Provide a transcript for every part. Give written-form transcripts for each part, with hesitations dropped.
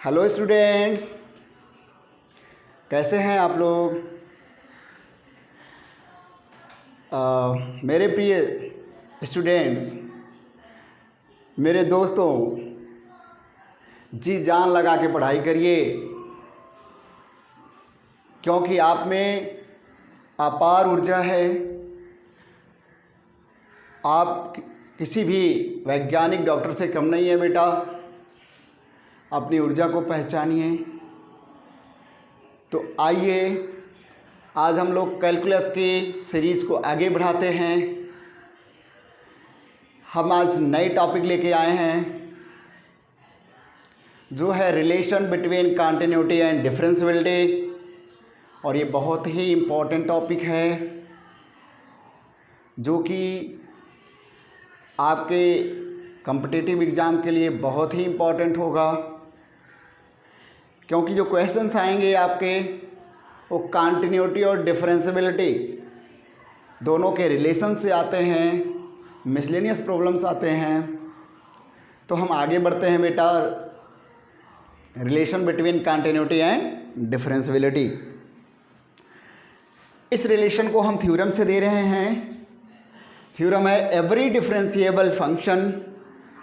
Hello students, कैसे हैं आप लोग। मेरे प्रिय स्टूडेंट्स, मेरे दोस्तों, जी जान लगा के पढ़ाई करिए, क्योंकि आप में अपार ऊर्जा है। आप किसी भी वैज्ञानिक डॉक्टर से कम नहीं है बेटा। अपनी ऊर्जा को पहचानिए। तो आइए आज हम लोग कैलकुलस की सीरीज़ को आगे बढ़ाते हैं। हम आज नए टॉपिक लेके आए हैं जो है relation between continuity and differentiability, और ये बहुत ही इम्पोर्टेंट टॉपिक है जो कि आपके कॉम्पिटिटिव एग्ज़ाम के लिए बहुत ही इम्पोर्टेंट होगा, क्योंकि जो क्वेश्चंस आएंगे आपके वो कॉन्टिन्यूटी और डिफरेंशियबिलिटी दोनों के रिलेशन से आते हैं, मिसलेनियस प्रॉब्लम्स आते हैं। तो हम आगे बढ़ते हैं बेटा, relation between continuity and differentiability. इस रिलेशन को हम थ्योरम से दे रहे हैं। थ्योरम है every differentiable function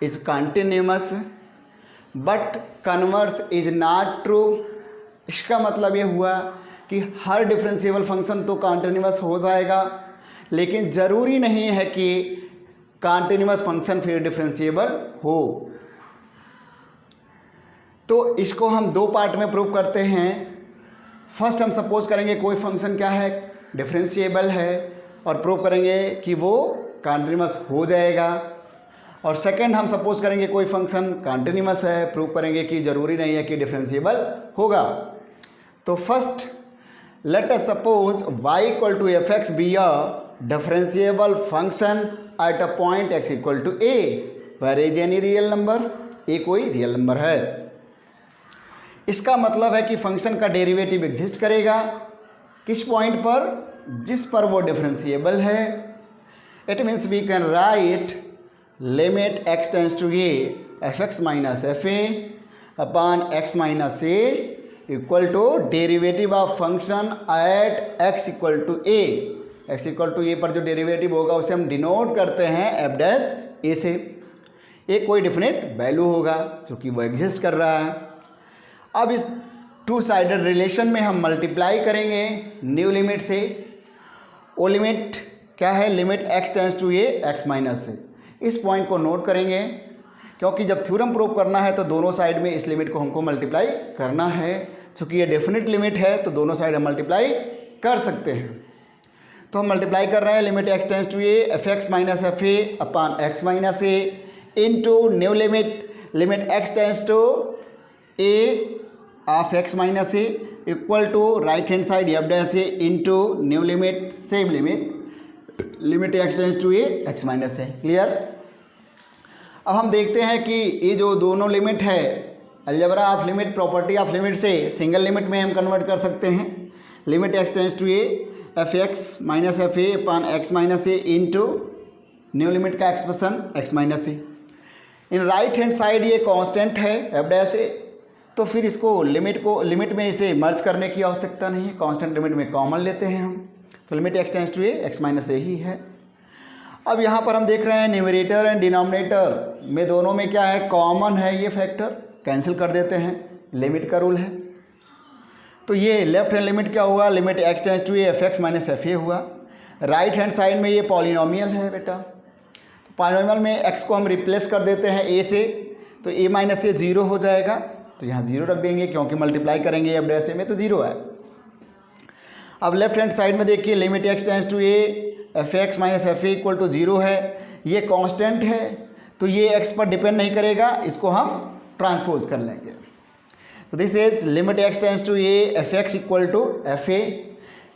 is continuous but converse is not true. इसका मतलब ये हुआ कि हर डिफरेंशिएबल फंक्शन तो कॉन्टिन्यूअस हो जाएगा, लेकिन ज़रूरी नहीं है कि कॉन्टिन्यूअस फंक्शन फिर डिफरेंशिएबल हो। तो इसको हम दो पार्ट में प्रूव करते हैं। फर्स्ट हम सपोज करेंगे कोई फंक्शन क्या है, डिफरेंशिएबल है, और प्रूव करेंगे कि वो कॉन्टिन्यूअस हो जाएगा। और सेकंड हम सपोज करेंगे कोई फंक्शन कॉन्टिन्यूअस है, प्रूव करेंगे कि ज़रूरी नहीं है कि डिफरेंशिएबल होगा। तो first let us suppose y equal to f x be a differentiable function at a point x equal to a where is any real number. a कोई रियल नंबर है। इसका मतलब है कि फंक्शन का डेरिवेटिव एग्जिस्ट करेगा किस point पर, जिस पर वो डिफरेंशिएबल है। It means we can write limit x tends to a f x minus f a upon x minus a equal to derivative of function at x equal to a। x equal to a पर जो derivative होगा उसे हम denote करते हैं F dash ए से। एक कोई डिफिनिट वैल्यू होगा जो कि वो एग्जिस्ट कर रहा है। अब इस टू साइडेड रिलेशन में हम मल्टीप्लाई करेंगे न्यू लिमिट से। वो लिमिट क्या है, limit x tends to a x minus से। इस पॉइंट को नोट करेंगे, क्योंकि जब थ्योरम प्रूव करना है तो दोनों साइड में इस लिमिट को हमको मल्टीप्लाई करना है। चूँकि ये डेफिनेट लिमिट है तो दोनों साइड हम मल्टीप्लाई कर सकते हैं। तो हम मल्टीप्लाई कर रहे हैं limit x tends to a f x minus f a upon x minus a into new limit x tends to a of x minus a equal to right hand side f dash a into new limit same limit x tends to a x minus a. Clear. अब हम देखते हैं कि ये जो दोनों limit है, algebra of limit, property of limit से सिंगल लिमिट में हम कन्वर्ट कर सकते हैं। Limit x tends to a f x minus f a upon x minus a into new limit का expression x minus a. In right hand side ये constant है f dash a, तो फिर इसको लिमिट में इसे मर्ज करने की आवश्यकता नहीं है। कांस्टेंट लिमिट में कॉमन लेते हैं हम, तो limit x tends to a x minus a ही है। अब यहाँ पर हम देख रहे हैं न्यूमरेटर एंड डिनोमिनेटर में दोनों में क्या है, कॉमन है। ये फैक्टर कैंसिल कर देते हैं, लिमिट का रूल है। तो ये लेफ्ट हैंड लिमिट क्या हुआ, limit x tends to a f x minus f a हुआ। राइट हैंड साइड में ये पॉलिनोमियल है बेटा, तो पॉलिनोमियल में x को हम रिप्लेस कर देते हैं a से, तो a माइनस ए 0 हो जाएगा। तो यहाँ 0 रख देंगे, क्योंकि मल्टीप्लाई करेंगे एफ डैश ए में तो 0 है। अब लेफ्ट हैंड साइड में देखिए limit x tends to a f x minus f a equal to 0 है। ये कांस्टेंट है तो ये x पर डिपेंड नहीं करेगा, इसको हम ट्रांसपोज कर लेंगे। तो this is limit x tends to a f x equal to f a.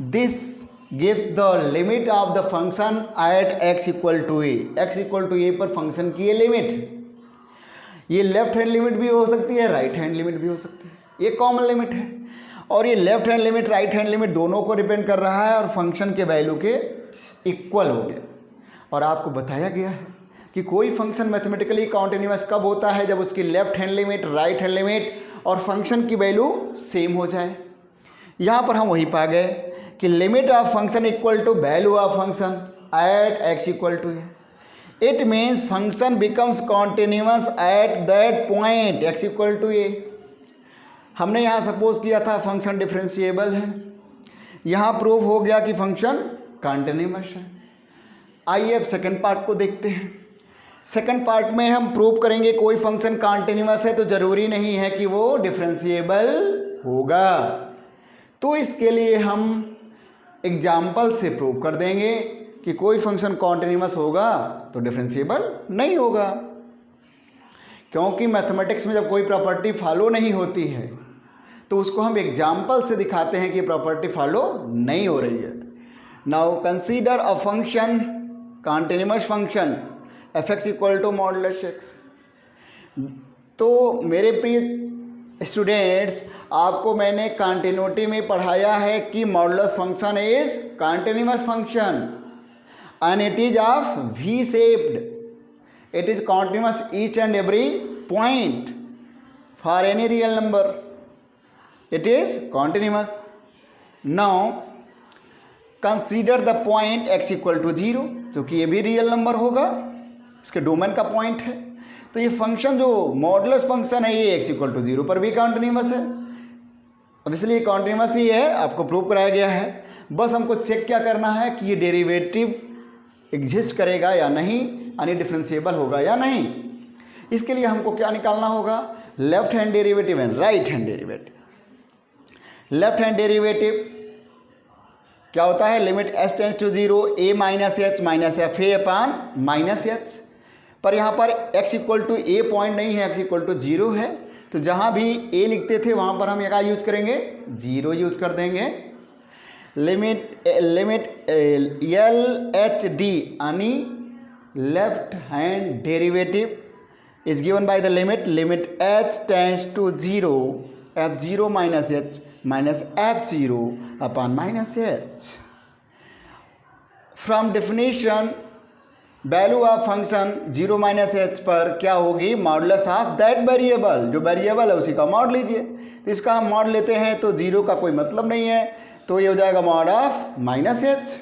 This gives the limit of the function at x equal to a। x equal to a पर function की ये limit, ये left hand limit भी हो सकती है, right hand limit भी हो सकती है। ये कॉमन लिमिट है, और ये left hand limit right hand limit दोनों को डिपेंड कर रहा है और फंक्शन के वैल्यू के इक्वल हो गया। और आपको बताया गया है कि कोई फंक्शन मैथमेटिकली कॉन्टिन्यूअस कब होता है, जब उसकी left hand limit, right hand limit और फंक्शन की वैल्यू सेम हो जाए। यहाँ पर हम वही पा गए कि limit of function equal to value of function at x equal to a. It means function becomes continuous at that point x equal to a. हमने यहाँ सपोज किया था फंक्शन डिफरेंशिएबल है, यहाँ प्रूफ हो गया कि फंक्शन कॉन्टिन्यूअस है। आइए अब सेकंड पार्ट को देखते हैं। सेकंड पार्ट में हम प्रूव करेंगे कोई फंक्शन कॉन्टिन्यूअस है तो ज़रूरी नहीं है कि वो डिफरेंशिएबल होगा। तो इसके लिए हम एग्जाम्पल से प्रूव कर देंगे कि कोई फंक्शन कॉन्टिन्यूअस होगा तो डिफरेंशिएबल नहीं होगा, क्योंकि मैथमेटिक्स में जब कोई प्रॉपर्टी फॉलो नहीं होती है तो उसको हम एग्जाम्पल से दिखाते हैं कि प्रॉपर्टी फॉलो नहीं हो रही है। Now consider a function continuous function f x equal to modulus x. तो मेरे प्रिय स्टूडेंट्स, आपको मैंने कॉन्टिन्यूटी में पढ़ाया है कि modulus function is continuous function and it is of V shaped. It is continuous each and every point for any real number. It is continuous. Now consider the point x equal to 0, क्योंकि ये भी real number होगा, इसके domain का point है। तो ये function जो मॉडुलस फंक्शन है ये x इक्वल टू 0 पर भी कॉन्टिन्यूअस है। अब इसलिए कॉन्टिन्यूअस ही है, आपको प्रूव कराया गया है। बस हमको चेक क्या करना है कि ये डेरिवेटिव एग्जिस्ट करेगा या नहीं, यानी डिफरेंशिएबल होगा या नहीं। इसके लिए हमको क्या निकालना होगा, left hand derivative and right hand derivative. Left hand derivative क्या होता है, limit h tends to 0 a minus h minus f a upon minus h. पर यहाँ पर x equal to a point नहीं है, x इक्वल टू 0 है, तो जहाँ भी a लिखते थे वहाँ पर हम क्या यूज करेंगे, 0 यूज कर देंगे। लिमिट एल एच डी यानी left hand derivative is given by the limit h tends to 0 f 0 minus h minus f 0 upon minus h. From definition value of function 0 minus h पर क्या होगी, modulus of that variable. जो variable है उसी का mod लीजिए। तो इसका हम मॉड लेते हैं तो 0 का कोई मतलब नहीं है, तो ये हो जाएगा मॉड ऑफ माइनस एच।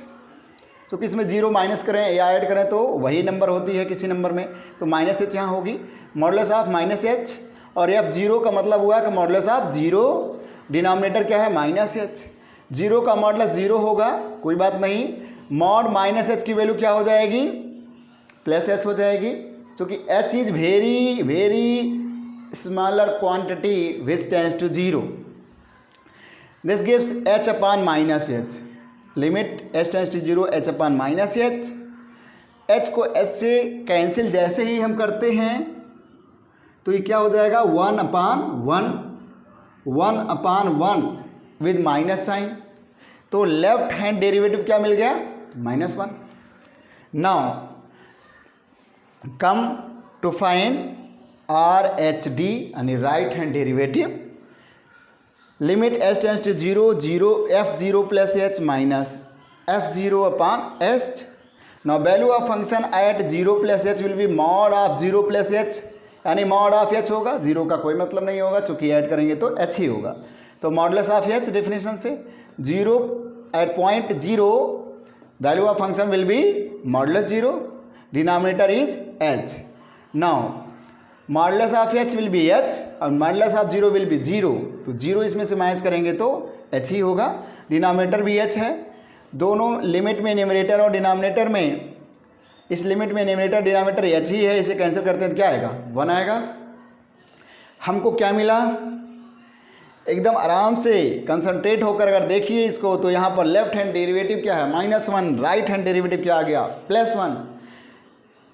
तो किसमें 0 माइनस करें या ऐड करें तो वही नंबर होती है किसी नंबर में, तो माइनस एच यहाँ होगी, मॉडुलस ऑफ माइनस एच। और एफ 0 का मतलब हुआ कि मॉडुलस ऑफ 0, डिनोमिनेटर क्या है माइनस एच। 0 का मॉडुलस 0 होगा, कोई बात नहीं, मॉड माइनस एच की वैल्यू क्या हो जाएगी, प्लस एच हो जाएगी, क्योंकि h is very very smaller quantity which tends to 0। This gives h upon minus h. Limit h tends to 0 h upon minus h. h को h से cancel जैसे ही हम करते हैं तो ये क्या हो जाएगा, 1 upon 1 विद माइनस साइन। तो लेफ्ट हैंड डेरिवेटिव क्या मिल गया, -1। Now come to find R H D यानी right hand derivative. Limit h tends to 0 0 f 0 plus h minus f 0 upon h. Now value of function at 0 plus h will be mod of 0 plus h, यानी mod of h होगा, 0 का कोई मतलब नहीं होगा, चूंकि add करेंगे तो एच ही होगा। तो मॉडुलस ऑफ एच डेफिनेशन से 0 at point 0 value of function will be modulus 0, denominator is h. Now modulus of h will be h और मॉडुलस ऑफ 0 विल बी 0, तो 0 इसमें से माइनस करेंगे तो एच ही होगा, डिनोमिनेटर भी एच है। दोनों लिमिट में न्यूमरेटर और डिनोमिनेटर में, इस लिमिट में न्यूमरेटर डिनोमिनेटर एच ही है, इसे कैंसिल करते हैं तो क्या आएगा, 1 आएगा। हमको क्या मिला, एकदम आराम से कंसंट्रेट होकर अगर देखिए इसको तो यहाँ पर लेफ्ट हैंड डेरिवेटिव क्या है, -1, राइट हैंड डेरिवेटिव क्या आ गया, +1।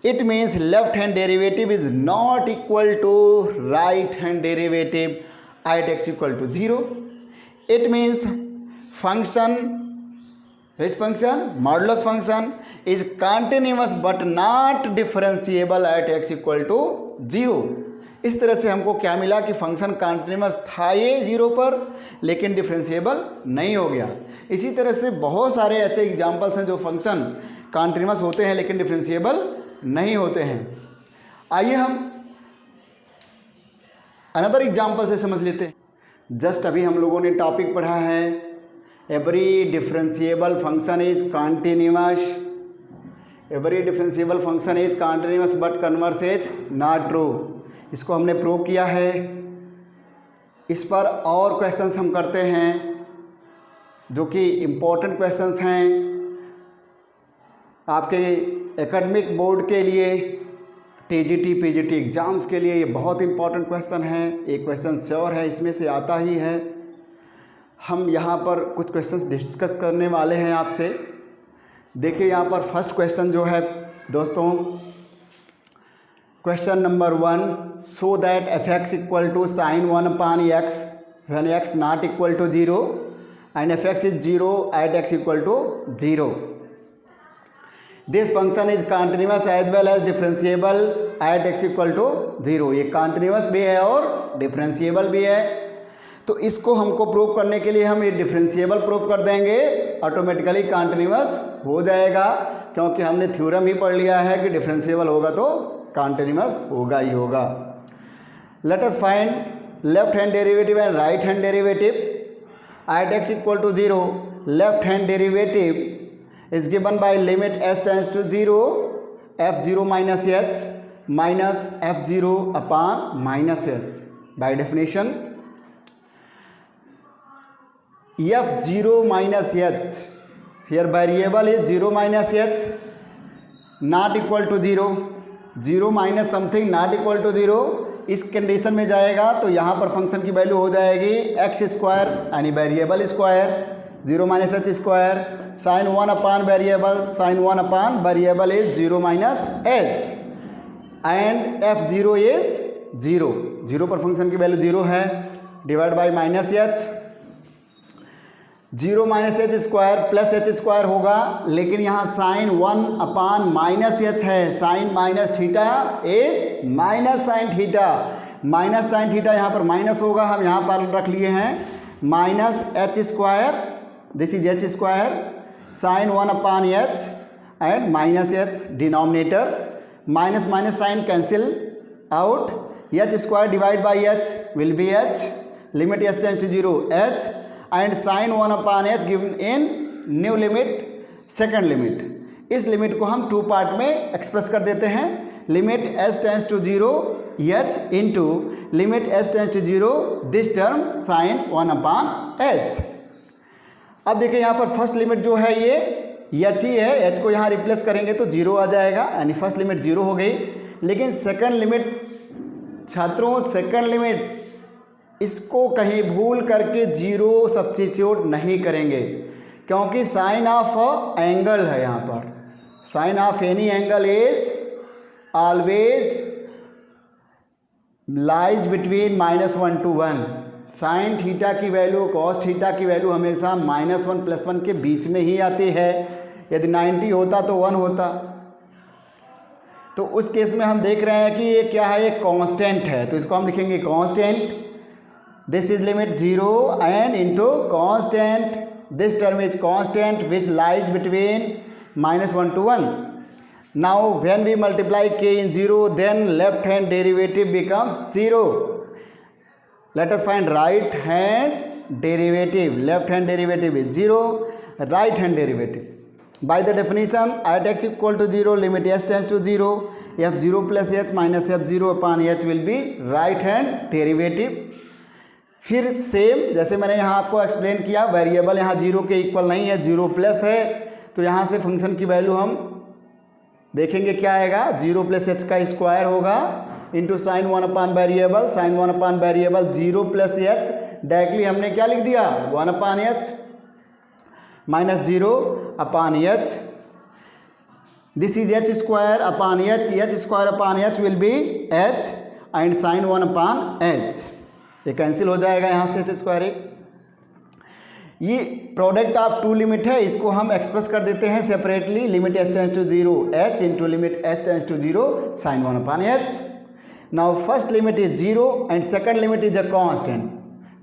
It means left hand derivative is not equal to right hand derivative at x equal to 0. It means function, which function, modulus function is continuous but not differentiable at x equal to 0. इस तरह से हमको क्या मिला कि function continuous था ये 0 पर, लेकिन डिफरेंशिएबल नहीं हो गया। इसी तरह से बहुत सारे ऐसे एग्जाम्पल्स हैं जो फंक्शन कॉन्टिन्यूअस होते हैं लेकिन डिफरेंशिएबल नहीं होते हैं। अनदर एग्जाम्पल से समझ लेते हैं। जस्ट अभी हम लोगों ने टॉपिक पढ़ा है every differentiable function is continuous, every differentiable function is continuous but converse is not true. इसको हमने प्रूव किया है। इस पर और क्वेश्चंस हम करते हैं जो कि इम्पोर्टेंट क्वेश्चंस हैं आपके एकेडमिक बोर्ड के लिए, टीजीटी पीजीटी एग्ज़ाम्स के लिए। ये बहुत इंपॉर्टेंट क्वेश्चन है, एक क्वेश्चन श्योर है इसमें से आता ही है। हम यहाँ पर कुछ क्वेश्चंस डिस्कस करने वाले हैं आपसे। देखिए यहाँ पर फर्स्ट क्वेश्चन जो है दोस्तों, question number 1, so that f x equal to sine 1 upon x when x not equal to 0 and f x is 0 at x equal to 0। This function is continuous as well as differentiable at x equal to 0। ये continuous भी है और differentiable भी है। तो इसको हमको prove करने के लिए हम ये डिफरेंशिएबल प्रूव कर देंगे, ऑटोमेटिकली कॉन्टिन्यूअस हो जाएगा, क्योंकि हमने थ्योरम ही पढ़ लिया है कि डिफरेंशिएबल होगा तो कॉन्टिन्यूअस होगा ही होगा। Let us find left hand derivative and right hand derivative at x equal to 0। Left hand derivative is given by limit s tends to 0 f0 minus h minus f0 upon minus h. By definition, f0 minus h, here variable is 0 minus h not equal to 0, 0 minus something not equal to 0। इस condition में जाएगा तो यहाँ पर function की value हो जाएगी x square यानी variable square, 0 minus h square, sine 1 upon variable, sine 1 upon variable is 0 minus h and f0 is 0। 0 पर फंक्शन की वैल्यू 0 है, divide by minus h, 0 minus h square plus h square होगा, लेकिन यहाँ sine 1 upon minus h है, sine minus theta is minus sine theta, minus sine theta यहाँ पर minus होगा, हम यहाँ पर रख लिए हैं minus h square, this is h square, sine 1 upon h and minus h denominator, minus minus sine cancel out, h square divide by h will be h, limit h tends to 0 h and sine 1 upon h given in new limit, second limit. इस limit को हम 2 part में express कर देते हैं, limit h tends to 0 h into limit h tends to 0 this term sine 1 upon h. अब देखिए यहाँ पर फर्स्ट लिमिट जो है ये एच ही है, एच को यहाँ रिप्लेस करेंगे तो 0 आ जाएगा, यानी फर्स्ट लिमिट 0 हो गई। लेकिन सेकंड लिमिट छात्रों, सेकंड लिमिट इसको कहीं भूल करके 0 सब्स्टिट्यूट नहीं करेंगे, क्योंकि साइन ऑफ एंगल है यहाँ पर, sine of any angle is always lies between -1 to 1। Sine theta की वैल्यू, कॉस थीटा की वैल्यू हमेशा -1 + 1 के बीच में ही आती है। यदि 90 होता तो 1 होता। तो उस केस में हम देख रहे हैं कि ये क्या है, ये कांस्टेंट है, तो इसको हम लिखेंगे constant, this is limit 0 and into constant, this term is constant which lies between -1 to 1। Now when we multiply k in 0 then left hand derivative becomes 0। Let us find right hand derivative, left hand derivative is 0, right hand derivative by the definition at x equal to 0 limit s tends to 0 f0 plus h minus f0 upon h will be right hand derivative। फिर same जैसे मैंने यहाँ आपको explain किया, variable यहाँ 0 के equal नहीं है, 0 प्लस है, तो यहाँ से फंक्शन की वैल्यू हम देखेंगे क्या आएगा, 0 प्लस एच का स्क्वायर होगा into sine 1 upon variable, sine 1 upon variable 0 plus h, directly हमने क्या लिख दिया 1 upon h minus 0 upon h, this is h square upon h square upon h will be h and sine 1 upon h, ये cancel हो जाएगा यहाँ से H square. एक ये प्रोडक्ट ऑफ 2 लिमिट है, इसको हम एक्सप्रेस कर देते हैं separately, limit h tends to 0 h into limit h tends to 0 sine 1 upon h. Now first limit is 0 and second limit is a constant.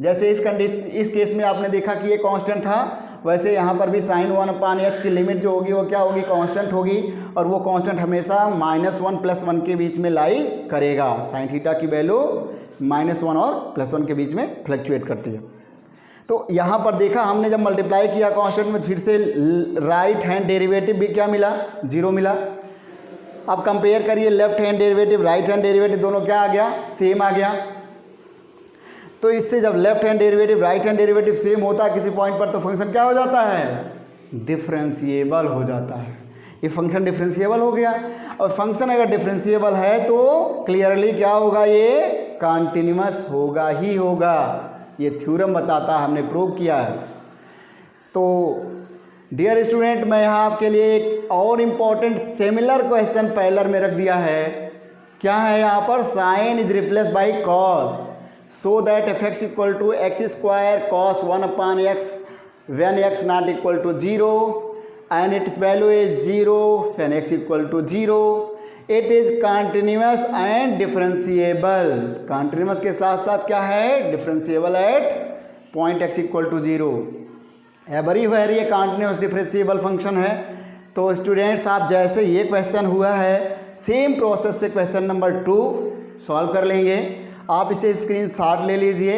जैसे इस केस में आपने देखा कि ये कांस्टेंट था, वैसे यहाँ पर भी साइन 1 अपान एच की लिमिट जो होगी वो क्या होगी, कांस्टेंट होगी, और वो कांस्टेंट हमेशा -1 + 1 के बीच में लाई करेगा। साइन थीटा की वैल्यू -1 और +1 के बीच में फ्लक्चुएट करती है। तो यहाँ पर देखा हमने जब मल्टीप्लाई किया कांस्टेंट में, फिर से राइट हैंड डेरिवेटिव भी क्या मिला, 0 मिला। अब कंपेयर करिए left hand derivative right hand derivative, दोनों क्या आ गया, सेम आ गया। तो इससे जब left hand derivative right hand derivative same होता है किसी पॉइंट पर, तो फंक्शन क्या हो जाता है, डिफरेंशिएबल हो जाता है। ये फंक्शन डिफरेंशिएबल हो गया। और फंक्शन अगर डिफरेंशिएबल है तो क्लियरली क्या होगा, ये कॉन्टिन्यूअस होगा ही होगा। ये थ्योरम बताता है, हमने प्रूव किया है। तो डियर स्टूडेंट, मैं यहाँ आपके लिए एक और इम्पॉर्टेंट सिमिलर क्वेश्चन पैरेलल में रख दिया है। क्या है यहाँ पर, sine is replace by cos so that f x equal to x² cos 1/x when x not equal to 0 and its value is 0 when x equal to 0. It is continuous and differentiable. Continuous के साथ साथ क्या है, differentiable at point x equal to 0. Everywhere ये continuous differentiable function है। तो students, आप जैसे ये क्वेश्चन हुआ है सेम प्रोसेस से क्वेश्चन नंबर 2 सॉल्व कर लेंगे। आप इसे स्क्रीनशॉट ले लीजिए,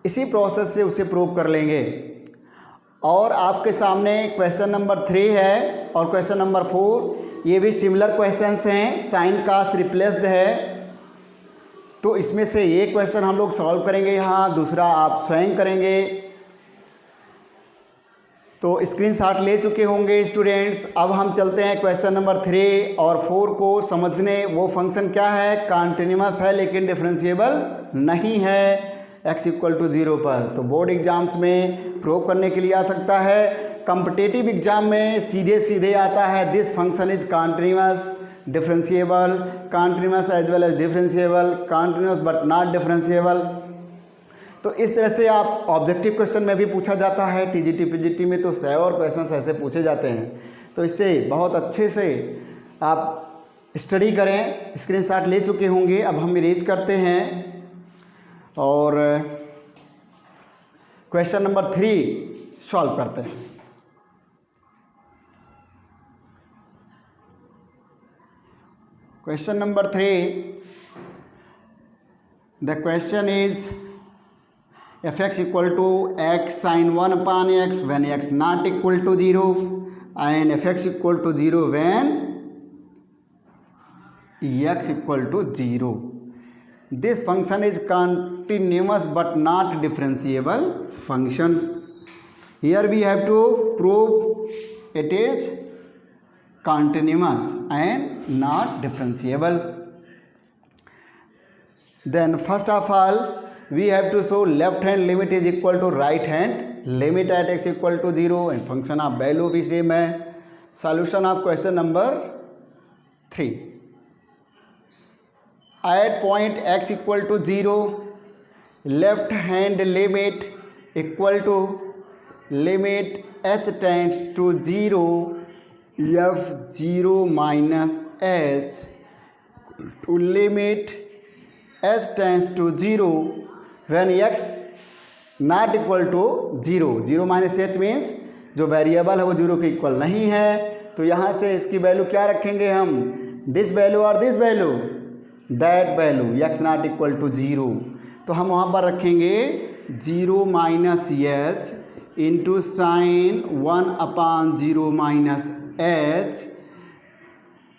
इसी प्रोसेस से उसे प्रूव कर लेंगे। और आपके सामने क्वेश्चन नंबर 3 है और क्वेश्चन नंबर 4, ये भी सिमिलर क्वेश्चंस हैं, साइन कास रिप्लेस्ड है। तो इसमें से एक क्वेश्चन हम लोग सॉल्व करेंगे यहाँ, दूसरा आप स्वयं करेंगे। तो स्क्रीनशॉट ले चुके होंगे स्टूडेंट्स। अब हम चलते हैं क्वेश्चन नंबर 3 और 4 को समझने। वो फंक्शन क्या है, कॉन्टिन्यूअस है लेकिन डिफरेंशिएबल नहीं है x इक्वल टू 0 पर। तो बोर्ड एग्जाम्स में प्रूव करने के लिए आ सकता है, कॉम्पिटिटिव एग्जाम में सीधे सीधे आता है, this function is continuous differentiable, continuous as well as differentiable, continuous but not differentiable. तो इस तरह से आप ऑब्जेक्टिव क्वेश्चन में भी पूछा जाता है, टीजीटी पीजीटी में तो 100 और क्वेश्चन ऐसे पूछे जाते हैं। तो इससे बहुत अच्छे से आप स्टडी करें। स्क्रीनशॉट ले चुके होंगे, अब हम इरेज करते हैं और क्वेश्चन नंबर 3 सॉल्व करते हैं। Question number 3, the question is f x equal to x sin 1/x when x not equal to 0 and f x equal to 0 when x equal to 0. This function is continuous but not differentiable function. Here we have to prove it is continuous and not differentiable. Then first of all we have to show left hand limit is equal to right hand limit at x equal to 0 and function of value भी same है। Solution of question number 3, at point x equal to 0 left hand limit equal to limit h tends to 0 f 0 minus h to limit h tends to 0 when x not equal to 0. 0 minus h means जो variable है वो 0 के equal नहीं है। तो यहाँ से इसकी वैल्यू क्या रखेंगे हम, दिस वैल्यू और this value, that value x not equal to 0। तो हम वहाँ पर रखेंगे 0 minus h into sine 1/0 minus h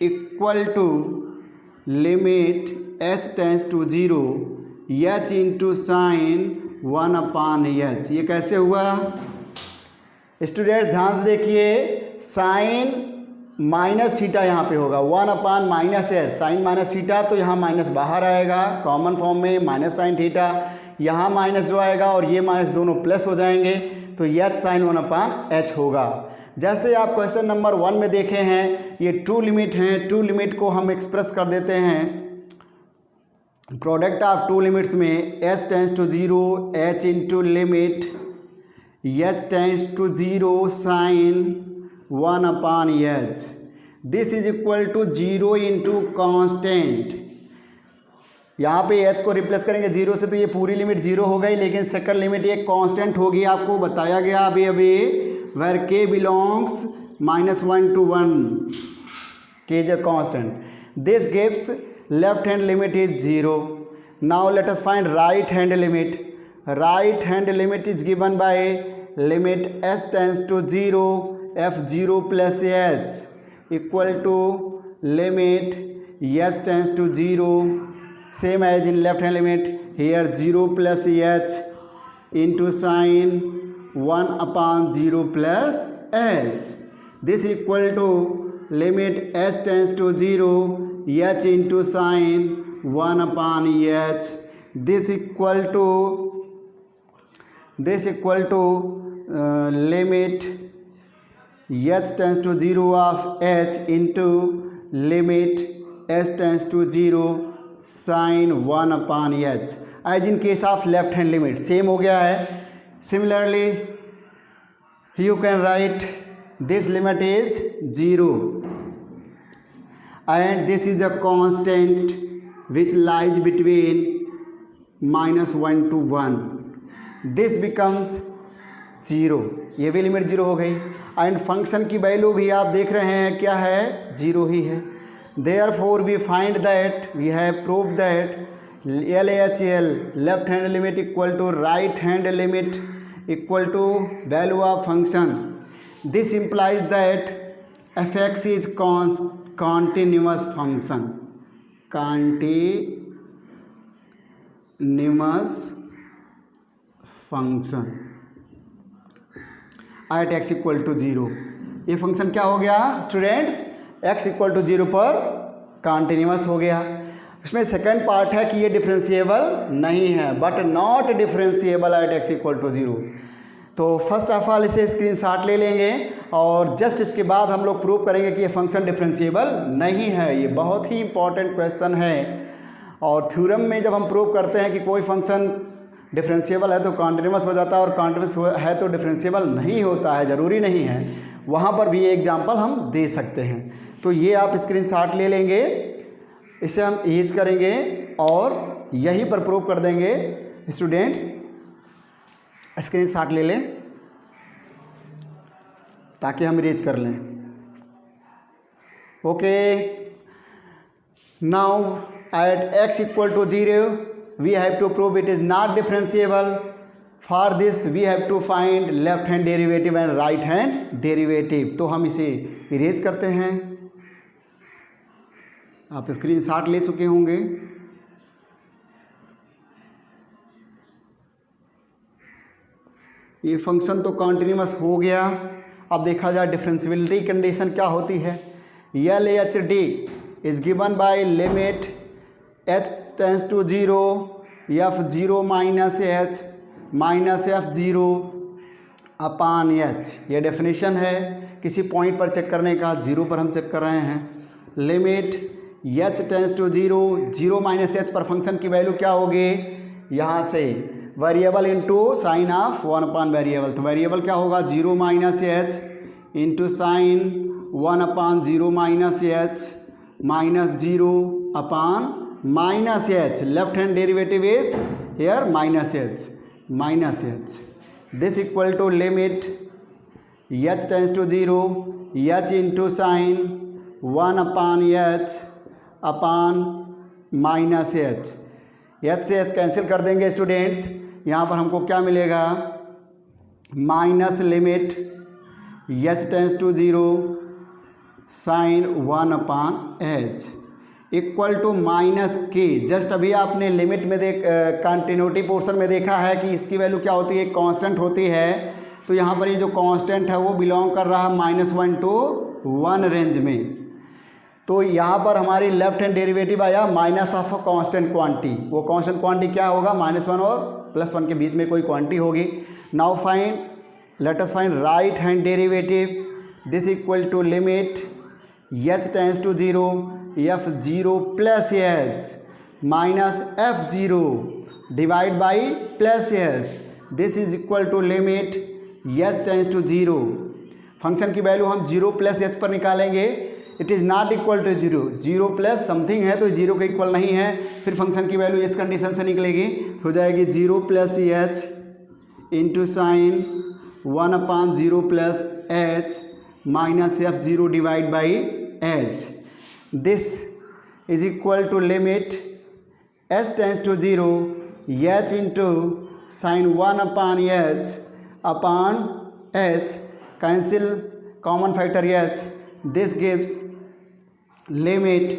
equal to limit h tends to 0 h into sine 1/h। ये कैसे हुआ स्टूडेंट्स, ध्यान से देखिए, साइन माइनस थीटा यहाँ पे होगा 1/-h, साइन माइनस थीटा, तो यहाँ माइनस बाहर आएगा कॉमन फॉर्म में, माइनस साइन थीटा, यहाँ माइनस जो आएगा और ये माइनस दोनों प्लस हो जाएंगे, तो h साइन 1/h होगा। जैसे आप क्वेश्चन नंबर 1 में देखे हैं, ये टू लिमिट हैं, टू लिमिट को हम एक्सप्रेस कर देते हैं प्रोडक्ट ऑफ टू लिमिट्स में, h tends to 0 h into limit h tends to 0 sine 1/h, this is equal to 0 into constant. यहाँ पे h को रिप्लेस करेंगे 0 से, तो ये पूरी लिमिट 0 हो गई, लेकिन सेकंड लिमिट ये कांस्टेंट होगी, आपको बताया गया अभी where k belongs -1 to 1, k is a constant. This gives left hand limit is 0, Now let us find right hand limit. Right hand limit is given by limit s tends to 0 f0 plus h equal to limit s tends to 0, same as in left hand limit, here 0 plus h into sine 1 upon 0 plus s. This equal to limit s tends to 0 h into sine 1 upon h. This equal to limit h tends to 0 of h into limit s tends to 0 sine 1 upon h. As in case of left hand limit same हो गया है. Similarly you can write this limit is 0 and this is a constant which lies between -1 to 1. This becomes 0. ये भी limit 0 हो गई. And function की value भी आप देख रहे हैं क्या है, 0 ही है. Therefore we find that we have proved that LHL left hand limit equal to right hand limit equal to value of function. This implies that fx is continuous function. Continuous function at x equal to 0. ये function क्या हो गया students, x equal to 0 पर continuous हो गया. इसमें second part है कि ये डिफरेंशिएबल नहीं है, but not differentiable at x equal to 0. तो फर्स्ट ऑफ ऑल इसे स्क्रीनशॉट ले लेंगे और जस्ट इसके बाद हम लोग प्रूव करेंगे कि ये फंक्शन डिफरेंशिएबल नहीं है. ये बहुत ही इंपॉर्टेंट क्वेश्चन है और थ्योरम में जब हम प्रूव करते हैं कि कोई फंक्शन डिफरेंशिएबल है तो कॉन्टिन्यूस हो जाता है और कॉन्टिन्यूस है तो डिफरेंशिएबल नहीं होता है, ज़रूरी नहीं है. वहाँ पर भी ये एग्जाम्पल हम दे सकते हैं. तो ये आप स्क्रीनशॉट ले लेंगे, इसे हम यूज़ करेंगे और यहीं पर प्रूव कर देंगे. स्टूडेंट स्क्रीनशॉट ले लें ताकि हम रीच कर लें. Okay, now at x equal to 0 we have to prove it is not differentiable. For this we have to find left hand derivative and right hand derivative. तो हम इसे इरेज करते हैं. आप स्क्रीनशॉट ले चुके होंगे. ये फंक्शन तो कॉन्टिन्यूस हो गया. अब देखा जाए डिफरेंशियबिलिटी कंडीशन क्या होती है. LHD is given by limit h tends to 0 f0 minus h minus f0 upon h. ये डेफिनेशन है किसी पॉइंट पर चेक करने का. 0 पर हम चेक कर रहे हैं. Limit h tends to 0 0 minus h पर फंक्शन की वैल्यू क्या होगी, यहाँ से variable into sine of 1 upon variable. तो वेरिएबल क्या होगा 0 minus h into sine 1 upon 0 minus h minus 0 upon minus h. left hand derivative is here minus h. This equal to limit h tends to 0 h into sine 1 upon h upon minus h. h से h cancel कर देंगे students. यहाँ पर हमको क्या मिलेगा, minus limit h tends to 0 sine 1 upon h equal to minus k. Just अभी आपने लिमिट में कंटिन्यूटी पोर्शन में देखा है कि इसकी वैल्यू क्या होती है, कांस्टेंट होती है. तो यहाँ पर ये जो कांस्टेंट है वो बिलोंग कर रहा है -1 to 1 रेंज में. तो यहाँ पर हमारी लेफ्ट हैंड डेरिवेटिव आया minus of a constant quantity. वो कांस्टेंट क्वांटिटी क्या होगा, -1 और +1 के बीच में कोई क्वांटिटी होगी. Now find, let us find right hand derivative. This equal to limit h tends to 0 f0 plus h minus f0 divide by plus h. This is equal to limit h tends to 0. Function की value हम 0 plus h पर निकालेंगे. It is not equal to 0. 0 plus something है तो 0 के equal नहीं है. फिर फंक्शन की वैल्यू इस कंडीशन से निकलेगी, हो जाएगी 0 plus h into sine 1 upon 0 plus h minus f0 divide by h. This is equal to limit h tends to 0 h into sine 1/h upon h, cancel common factor h, this gives limit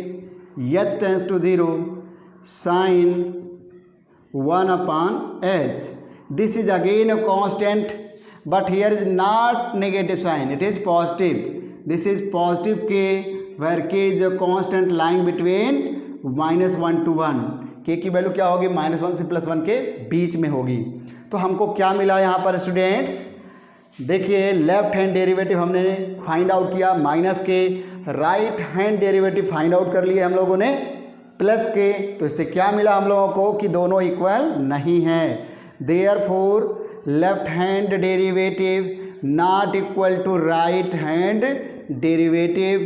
h tends to 0 sine 1/h. This is again a constant, but here is not negative sign, it is positive. This is positive k, where k is a constant lying between -1 to 1. k की value क्या होगी? -1 से +1 के बीच में होगी. तो हमको क्या मिला यहाँ पर स्टूडेंट्स? देखिए, लेफ्ट हैंड डेरिवेटिव हमने फाइंड आउट किया माइनस के, right hand derivative find out कर लिए हम लोगों ने प्लस के. तो इससे क्या मिला हम लोगों को कि दोनों इक्वल नहीं हैं. Therefore left hand derivative not equal to right hand derivative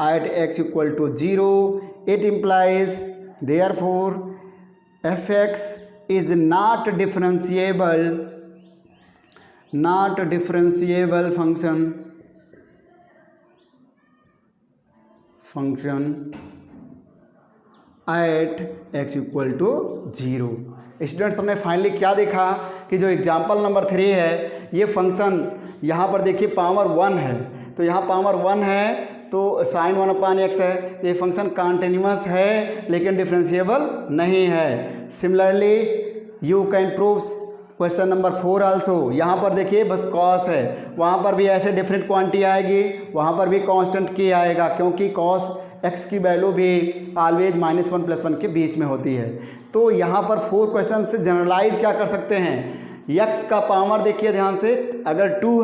at x equal to 0. It implies therefore fx is not differentiable function at x equal to 0. Students, हमने फाइनली क्या देखा कि जो एग्जाम्पल नंबर 3 है, ये function यहाँ पर देखिए पावर 1 है. तो यहाँ पावर 1 है तो साइन 1/x है. ये फंक्शन कॉन्टिन्यूअस है लेकिन डिफरेंशिएबल नहीं है. Similarly you can prove question number 4 also. यहाँ पर देखिए बस कॉस है, वहाँ पर भी ऐसे डिफरेंट क्वांटिटी आएगी, वहाँ पर भी कांस्टेंट की आएगा, क्योंकि कॉस x की वैल्यू भी ऑलवेज -1 + 1 के बीच में होती है. तो यहाँ पर 4 क्वेश्चन से जनरलाइज क्या कर सकते हैं? x का पावर देखिए ध्यान से, अगर 2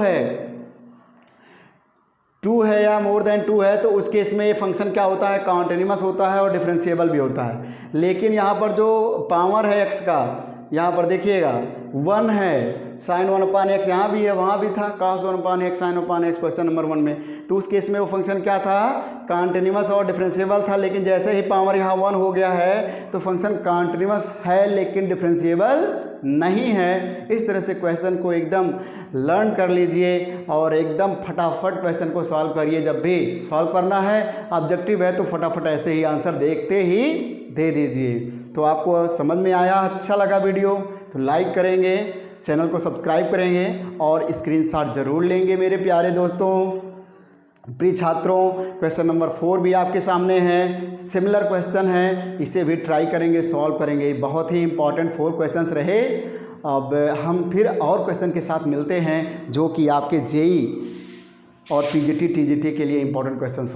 है या मोर देन 2 है तो उस केस में ये फंक्शन क्या होता है? कॉन्टिन्यूअस होता है और डिफरेंशिएबल भी होता है. लेकिन यहाँ पर जो पावर है x का, यहाँ पर देखिएगा 1 है, साइन 1/x यहाँ भी है, वहाँ भी था cos 1/x sign 1/x question number 1 में. तो उस केस में वो फंक्शन क्या था? कॉन्टिन्यूअस और डिफरेंशिएबल था. लेकिन जैसे ही पावर यहाँ 1 हो गया है तो फंक्शन कॉन्टिन्यूअस है लेकिन डिफरेंशिएबल नहीं है. इस तरह से क्वेश्चन को एकदम लर्न कर लीजिए और एकदम फटाफट क्वेश्चन को सॉल्व करिए. जब भी सॉल्व करना है, ऑब्जेक्टिव है, तो फटाफट ऐसे ही आंसर देखते ही दे दीजिए. तो आपको समझ में आया, अच्छा लगा वीडियो तो लाइक करेंगे, चैनल को सब्सक्राइब करेंगे और स्क्रीनशॉट ज़रूर लेंगे. मेरे प्यारे दोस्तों, प्रिय छात्रों, क्वेश्चन नंबर 4 भी आपके सामने है, सिमिलर क्वेश्चन है, इसे भी ट्राई करेंगे, सॉल्व करेंगे. बहुत ही इंपॉर्टेंट 4 क्वेश्चंस रहे. अब हम फिर और क्वेश्चन के साथ मिलते हैं जो कि आपके जेई और पीजीटी टीजीटी के लिए इंपॉर्टेंट क्वेश्चंस हो.